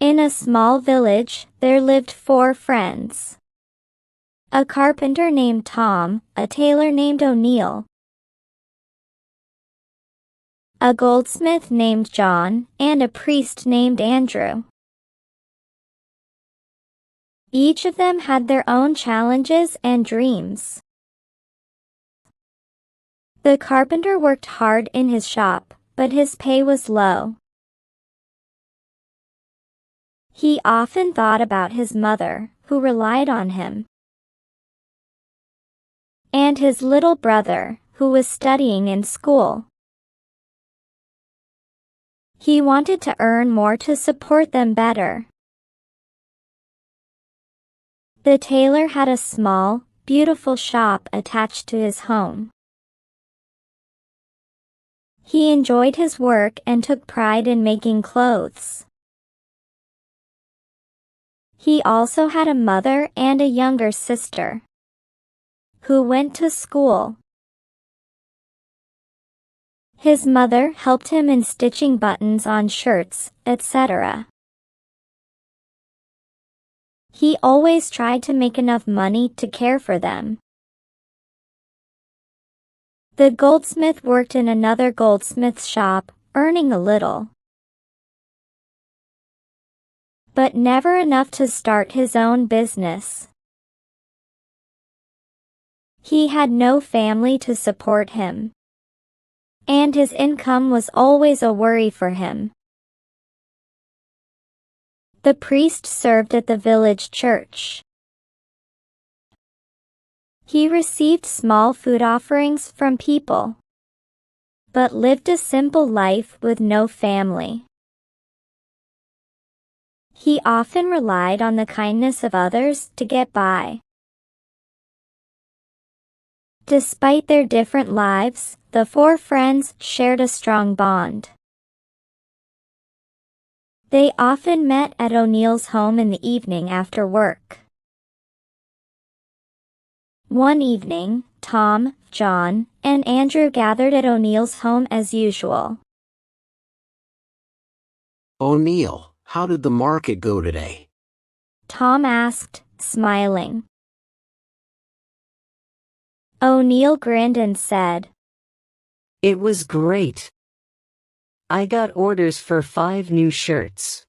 In a small village, there lived 4 friends. A carpenter named Tom, a tailor named O'Neill, a goldsmith named John, and a priest named Andrew. Each of them had their own challenges and dreams. The carpenter worked hard in his shop, but his pay was low. He often thought about his mother, who relied on him, and his little brother, who was studying in school. He wanted to earn more to support them better. The tailor had a small, beautiful shop attached to his home. He enjoyed his work and took pride in making clothes. He also had a mother and a younger sister, who went to school. His mother helped him in stitching buttons on shirts, etc. He always tried to make enough money to care for them. The goldsmith worked in another goldsmith's shop, earning a little, but never enough to start his own business. He had no family to support him, and his income was always a worry for him. The priest served at the village church. He received small food offerings from people, but lived a simple life with no family. He often relied on the kindness of others to get by. Despite their different lives, the 4 friends shared a strong bond. They often met at O'Neill's home in the evening after work. One evening, Tom, John, and Andrew gathered at O'Neill's home as usual. O'Neill, how did the market go today? Tom asked, smiling. O'Neill grinned and said, "It was great. I got orders for 5 new shirts.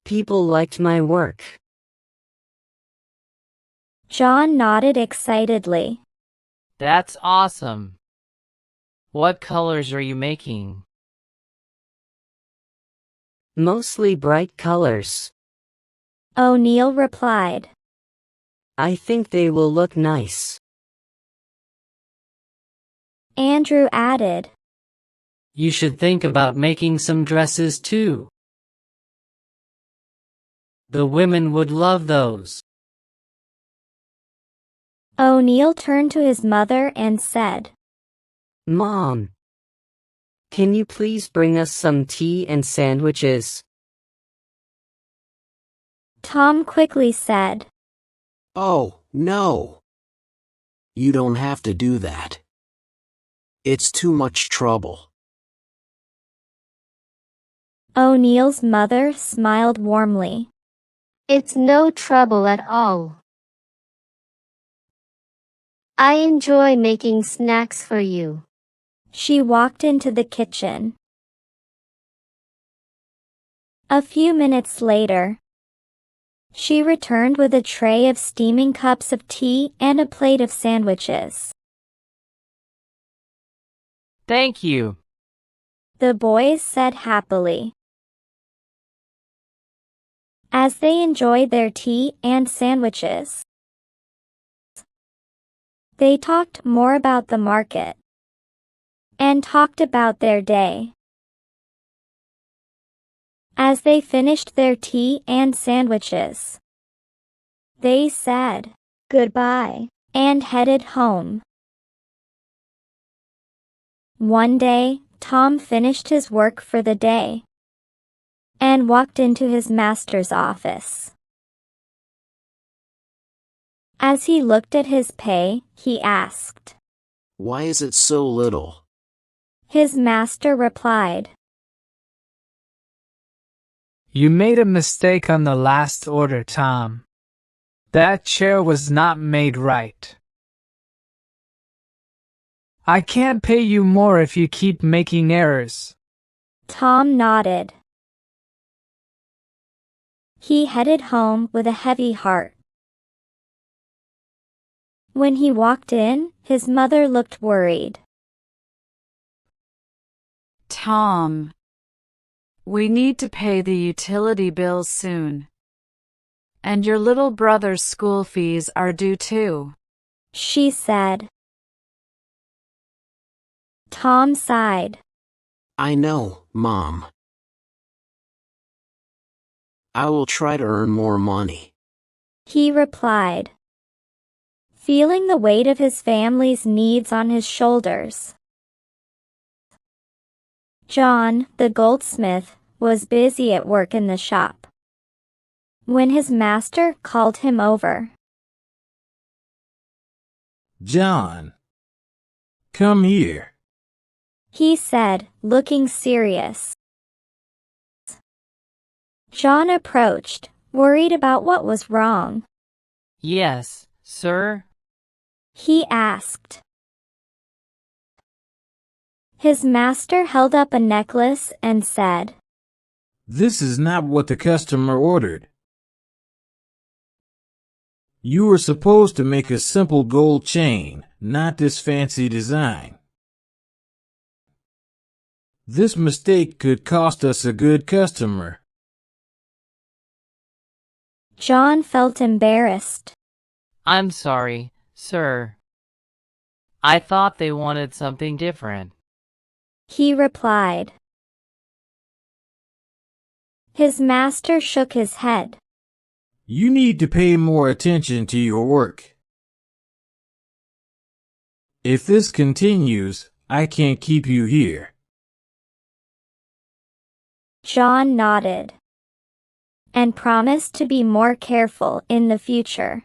People liked my work." John nodded excitedly. That's awesome. What colors are you making? Mostly bright colors. O'Neill replied. I think they will look nice. Andrew added. You should think about making some dresses too. The women would love those. O'Neill turned to his mother and said, Mom, can you please bring us some tea and sandwiches? Tom quickly said, Oh, no. You don't have to do that. It's too much trouble. O'Neill's mother smiled warmly. It's no trouble at all. I enjoy making snacks for you. She walked into the kitchen. A few minutes later, she returned with a tray of steaming cups of tea and a plate of sandwiches. Thank you, the boys said happily. As they enjoyed their tea and sandwiches, they talked more about the market and talked about their day. As they finished their tea and sandwiches, they said goodbye and headed home. One day, Tom finished his work for the day and walked into his master's office. As he looked at his pay, he asked, Why is it so little? His master replied, You made a mistake on the last order, Tom. That chair was not made right. I can't pay you more if you keep making errors. Tom nodded. He headed home with a heavy heart. When he walked in, his mother looked worried. Tom, we need to pay the utility bills soon. And your little brother's school fees are due too, she said. Tom sighed. I know, Mom. I will try to earn more money, he replied, feeling the weight of his family's needs on his shoulders. John, the goldsmith, was busy at work in the shop when his master called him over. John, come here, he said, looking serious. John approached, worried about what was wrong. Yes, sir? He asked. His master held up a necklace and said, This is not what the customer ordered. You were supposed to make a simple gold chain, not this fancy design. This mistake could cost us a good customer. John felt embarrassed. I'm sorry, sir. I thought they wanted something different, he replied. His master shook his head. You need to pay more attention to your work. If this continues, I can't keep you here. John nodded and promised to be more careful in the future.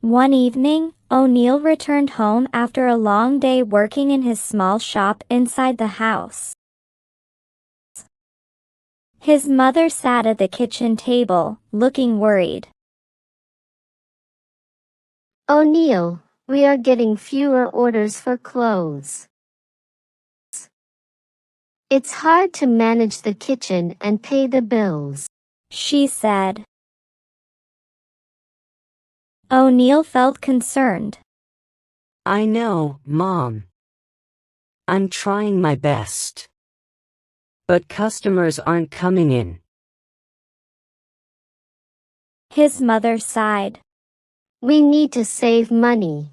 One evening, O'Neill returned home after a long day working in his small shop inside the house. His mother sat at the kitchen table, looking worried. O'Neill, we are getting fewer orders for clothes. It's hard to manage the kitchen and pay the bills, she said. O'Neill felt concerned. I know, Mom. I'm trying my best. But customers aren't coming in. His mother sighed. We need to save money.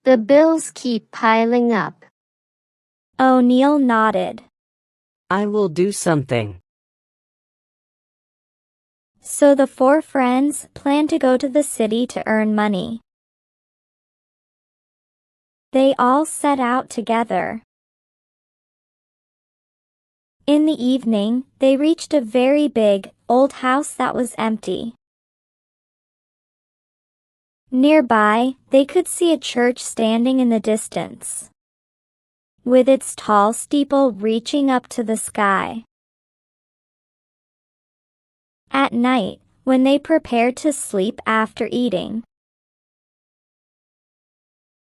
The bills keep piling up. O'Neill nodded. I will do something. So the four friends planned to go to the city to earn money. They all set out together. In the evening, they reached a very big, old house that was empty. Nearby, they could see a church standing in the distance, with its tall steeple reaching up to the sky. At night, when they prepared to sleep after eating,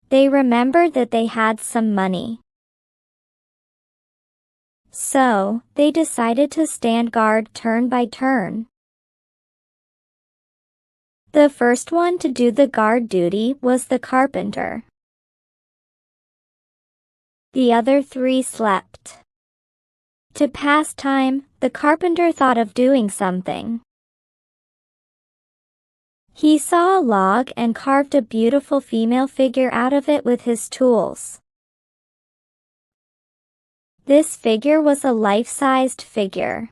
they remembered that they had some money. So, they decided to stand guard turn by turn. The first one to do the guard duty was the carpenter. The other three slept. To pass time, the carpenter thought of doing something. He saw a log and carved a beautiful female figure out of it with his tools. This figure was a life-sized figure.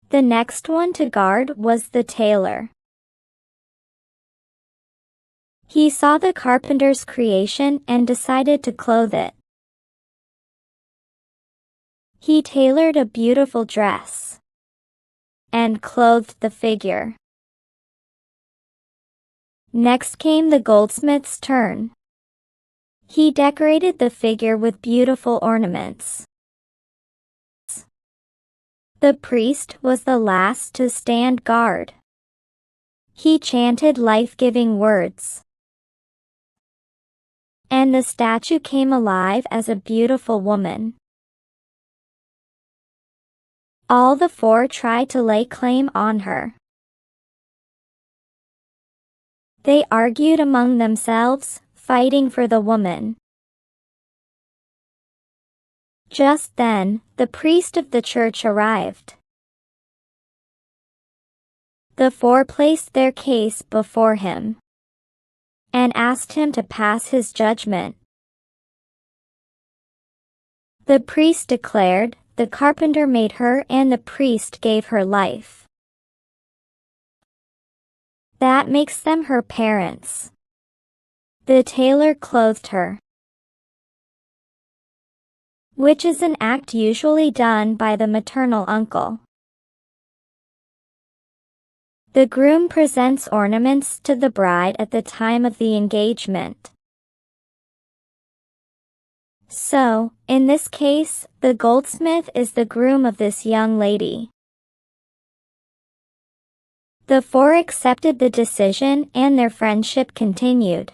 The next one to guard was the tailor. He saw the carpenter's creation and decided to clothe it. He tailored a beautiful dress and clothed the figure. Next came the goldsmith's turn. He decorated the figure with beautiful ornaments. The priest was the last to stand guard. He chanted life-giving words, and the statue came alive as a beautiful woman. All the four tried to lay claim on her. They argued among themselves, fighting for the woman. Just then, the priest of the church arrived. The four placed their case before him and asked him to pass his judgment. The priest declared, the carpenter made her and the priest gave her life. That makes them her parents. The tailor clothed her, which is an act usually done by the maternal uncle. The groom presents ornaments to the bride at the time of the engagement. So, in this case, the goldsmith is the groom of this young lady. The four accepted the decision and their friendship continued.